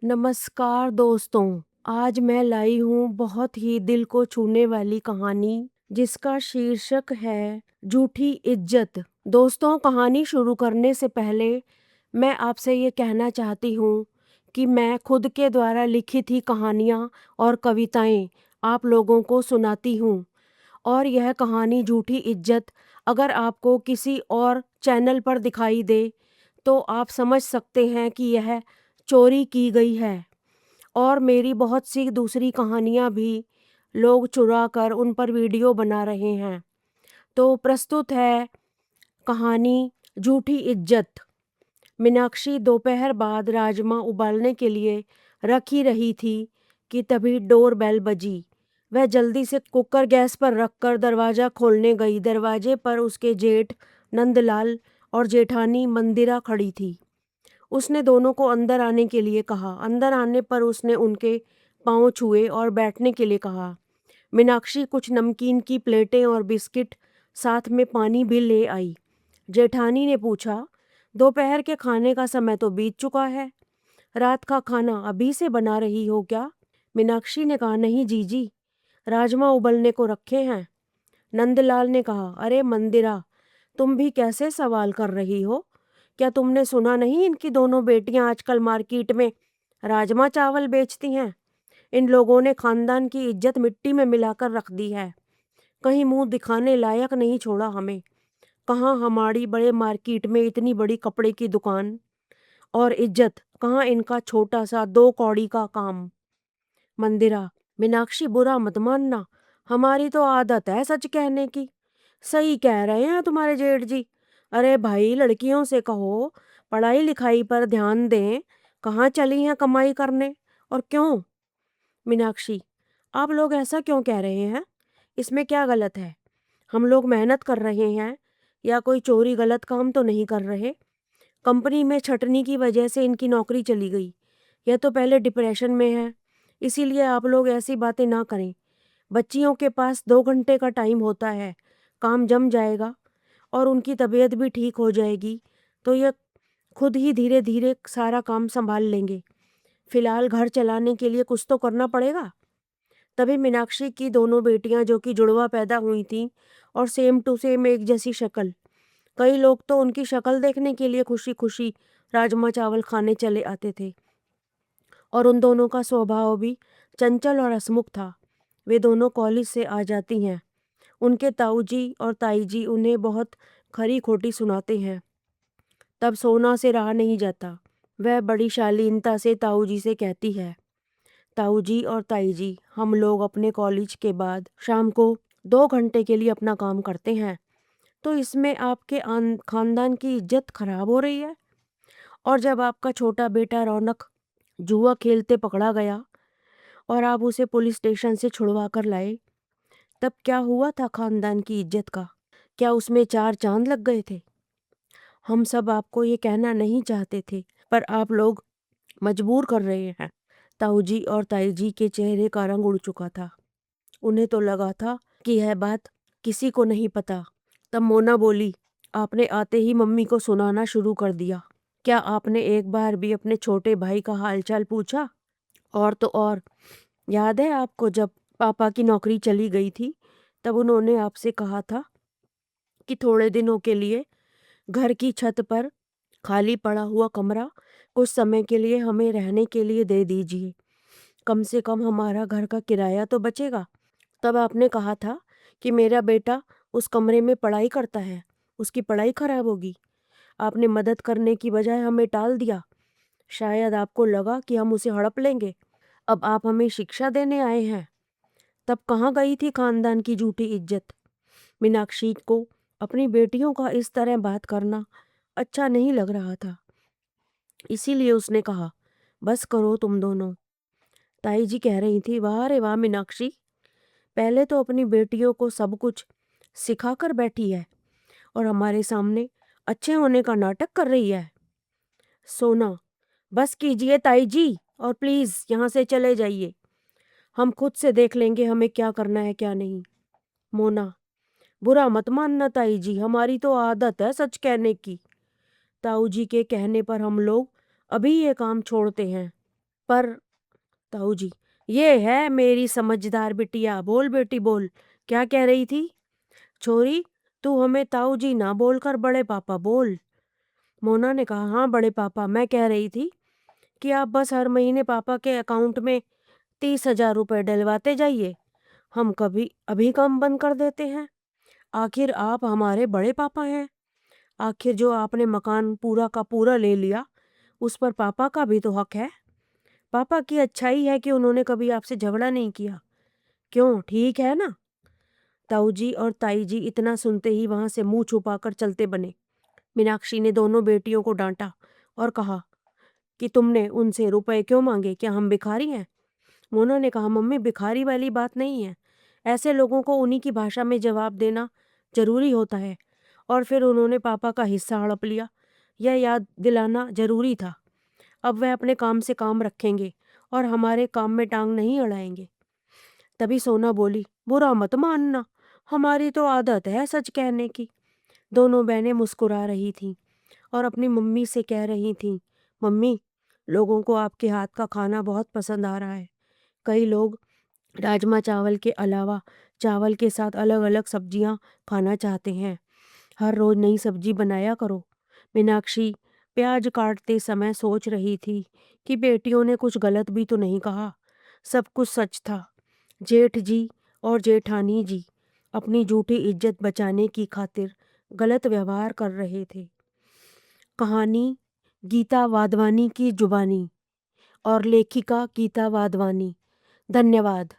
नमस्कार दोस्तों, आज मैं लाई हूँ बहुत ही दिल को छूने वाली कहानी जिसका शीर्षक है झूठी इज्जत। दोस्तों, कहानी शुरू करने से पहले मैं आपसे ये कहना चाहती हूँ कि मैं खुद के द्वारा लिखित ही कहानियाँ और कविताएं आप लोगों को सुनाती हूँ और यह कहानी झूठी इज्जत अगर आपको किसी और चैनल पर दिखाई दे तो आप समझ सकते हैं कि यह चोरी की गई है। और मेरी बहुत सी दूसरी कहानियाँ भी लोग चुरा कर उन पर वीडियो बना रहे हैं। तो प्रस्तुत है कहानी झूठी इज्जत। मीनाक्षी दोपहर बाद राजमा उबालने के लिए रख ही रही थी कि तभी डोर बेल बजी। वह जल्दी से कुकर गैस पर रखकर दरवाज़ा खोलने गई। दरवाजे पर उसके जेठ नंदलाल और जेठानी मंदिरा खड़ी थी। उसने दोनों को अंदर आने के लिए कहा। अंदर आने पर उसने उनके पाँव छुए और बैठने के लिए कहा। मीनाक्षी कुछ नमकीन की प्लेटें और बिस्किट साथ में पानी भी ले आई। जेठानी ने पूछा, दोपहर के खाने का समय तो बीत चुका है, रात का खाना अभी से बना रही हो क्या? मीनाक्षी ने कहा, नहीं जीजी, राजमा उबलने को रखे हैं। नंदलाल ने कहा, अरे मंदिरा, तुम भी कैसे सवाल कर रही हो? क्या तुमने सुना नहीं इनकी दोनों बेटियां आजकल मार्केट में राजमा चावल बेचती हैं? इन लोगों ने खानदान की इज्जत मिट्टी में मिलाकर रख दी है। कहीं मुंह दिखाने लायक नहीं छोड़ा हमें। कहाँ हमारी बड़े मार्केट में इतनी बड़ी कपड़े की दुकान और इज्जत, कहाँ इनका छोटा सा 2 कौड़ी का काम। मंदिरा, मीनाक्षी बुरा मत मानना, हमारी तो आदत है सच कहने की। सही कह रहे हैं तुम्हारे जेठ जी। अरे भाई, लड़कियों से कहो पढ़ाई लिखाई पर ध्यान दें। कहाँ चली हैं कमाई करने? और क्यों? मीनाक्षी, आप लोग ऐसा क्यों कह रहे हैं? इसमें क्या गलत है? हम लोग मेहनत कर रहे हैं या कोई चोरी गलत काम तो नहीं कर रहे। कंपनी में छटनी की वजह से इनकी नौकरी चली गई। यह तो पहले डिप्रेशन में है, इसीलिए आप लोग ऐसी बातें ना करें। बच्चियों के पास 2 घंटे का टाइम होता है, काम जम जाएगा और उनकी तबीयत भी ठीक हो जाएगी तो यह खुद ही धीरे धीरे सारा काम संभाल लेंगे। फिलहाल घर चलाने के लिए कुछ तो करना पड़ेगा। तभी मीनाक्षी की दोनों बेटियां जो कि जुड़वा पैदा हुई थीं और सेम टू सेम एक जैसी शक्ल, कई लोग तो उनकी शक्ल देखने के लिए खुशी खुशी राजमा चावल खाने चले आते थे। और उन दोनों का स्वभाव भी चंचल और हंसमुख था। वे दोनों कॉलेज से आ जाती हैं। उनके ताऊजी और ताईजी उन्हें बहुत खरी खोटी सुनाते हैं। तब सोना से रहा नहीं जाता। वह बड़ी शालीनता से ताऊजी से कहती है, ताऊजी और ताईजी, हम लोग अपने कॉलेज के बाद शाम को 2 घंटे के लिए अपना काम करते हैं, तो इसमें आपके खानदान की इज्जत खराब हो रही है। और जब आपका छोटा बेटा रौनक जुआ खेलते पकड़ा गया और आप उसे पुलिस स्टेशन से छुड़वा कर लाए, तब क्या हुआ था खानदान की इज्जत का? क्या उसमें 4 चांद लग गए थे? हम सब आपको ये कहना नहीं चाहते थे, पर आप लोग मजबूर कर रहे हैं। ताऊजी और ताईजी के चेहरे का रंग उड़ चुका था। उन्हें तो लगा था कि यह बात किसी को नहीं पता। तब मोना बोली, आपने आते ही मम्मी को सुनाना शुरू कर दिया। क्या आपने एक बार भी अपने छोटे भाई का हालचाल पूछा? और तो और, याद है आपको जब पापा की नौकरी चली गई थी, तब उन्होंने आपसे कहा था कि थोड़े दिनों के लिए घर की छत पर खाली पड़ा हुआ कमरा कुछ समय के लिए हमें रहने के लिए दे दीजिए, कम से कम हमारा घर का किराया तो बचेगा। तब आपने कहा था कि मेरा बेटा उस कमरे में पढ़ाई करता है, उसकी पढ़ाई खराब होगी। आपने मदद करने की बजाय हमें टाल दिया। शायद आपको लगा कि हम उसे हड़प लेंगे। अब आप हमें शिक्षा देने आए हैं। तब कहाँ गई थी खानदान की झूठी इज्जत? मीनाक्षी को अपनी बेटियों का इस तरह बात करना अच्छा नहीं लग रहा था। इसीलिए उसने कहा, बस करो तुम दोनों। ताई जी कह रही थी, वाह रे वाह मीनाक्षी, पहले तो अपनी बेटियों को सब कुछ सिखा कर बैठी है और हमारे सामने अच्छे होने का नाटक कर रही है। सोना, बस कीजिए ताई जी और प्लीज़ यहाँ से चले जाइए। हम खुद से देख लेंगे हमें क्या करना है क्या नहीं। मोना, बुरा मत मानना ताई जी, हमारी तो आदत है सच कहने की। ताऊ जी के कहने पर हम लोग अभी ये काम छोड़ते हैं। पर ताऊ जी, ये है मेरी समझदार बिटिया। बोल बेटी बोल, क्या कह रही थी? छोरी, तू हमें ताऊ जी ना बोलकर बड़े पापा बोल। मोना ने कहा, हाँ बड़े पापा, मैं कह रही थी कि आप बस हर महीने पापा के अकाउंट में 30,000 रुपये डलवाते जाइए। हम कभी अभी काम बंद कर देते हैं। आखिर आप हमारे बड़े पापा हैं। आखिर जो आपने मकान पूरा का पूरा ले लिया, उस पर पापा का भी तो हक है। पापा की अच्छाई है कि उन्होंने कभी आपसे झगड़ा नहीं किया। क्यों, ठीक है ना? ताऊ जी और ताई जी इतना सुनते ही वहां से मुंह छुपाकर चलते बने। मीनाक्षी ने दोनों बेटियों को डांटा और कहा कि तुमने उनसे रुपए क्यों मांगे? क्या हम भिखारी हैं? मोना ने कहा, मम्मी भिखारी वाली बात नहीं है। ऐसे लोगों को उन्हीं की भाषा में जवाब देना जरूरी होता है। और फिर उन्होंने पापा का हिस्सा हड़प लिया। यह याद दिलाना जरूरी था। अब वह अपने काम से काम रखेंगे और हमारे काम में टांग नहीं अड़ाएंगे। तभी सोना बोली, बुरा मत मानना, हमारी तो आदत है सच कहने की। दोनों बहनें मुस्कुरा रही थीं और अपनी मम्मी से कह रही थीं, मम्मी, लोगों को आपके हाथ का खाना बहुत पसंद आ रहा है। कई लोग राजमा चावल के अलावा चावल के साथ अलग अलग सब्जियां खाना चाहते हैं। हर रोज नई सब्जी बनाया करो। मीनाक्षी प्याज काटते समय सोच रही थी कि बेटियों ने कुछ गलत भी तो नहीं कहा। सब कुछ सच था। जेठ जी और जेठानी जी अपनी झूठी इज्जत बचाने की खातिर गलत व्यवहार कर रहे थे। कहानी गीता वाधवानी की जुबानी और लेखिका गीता वाधवानी। धन्यवाद।